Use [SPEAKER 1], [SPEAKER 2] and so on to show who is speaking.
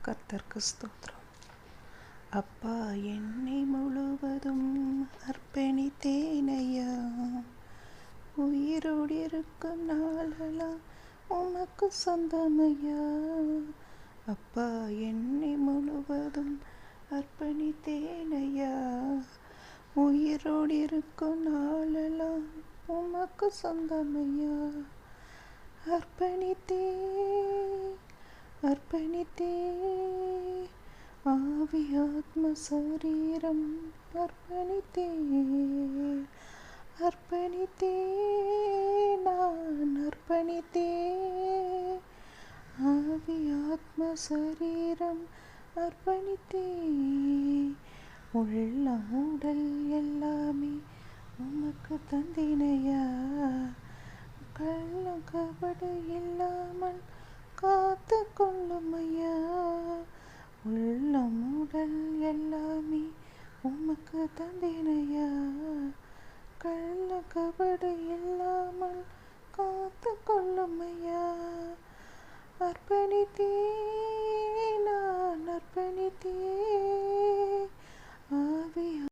[SPEAKER 1] கர்த்தருக்கு ஸ்தோத்திரம். அப்பா, என்னை முழுவதும் அர்ப்பணித்தேனையா, உயிரோடு இருக்கும் நாளெல்லாம் உமக்கு சொந்தமையா. அப்பா, என்னை முழுவதும் அர்ப்பணித்தேனையா, உயிரோடு இருக்கும் நாளெல்லாம் உமக்கு சொந்தமையா. அர்ப்பணித்தே அர்ப்பணித்தே ஆவி ஆத்ம சரீரம் அர்ப்பணித்தே அர்ப்பணித்தே நான் அர்ப்பணித்தே ஆவி ஆத்ம சரீரம் அர்ப்பணித்தே. உள்ளம் உடல் எல்லாமே உமக்கு தந்தினையா, கள்ளம் கபடு இல்லாமல் காத்து கொள்ளுமையா. உள்ளம் உடல் எல்லாமே உமக்கு தந்தினையா, கள்ள கபடு இல்லாமல் காத்து கொள்ளுமையா. அர்ப்பணித்தே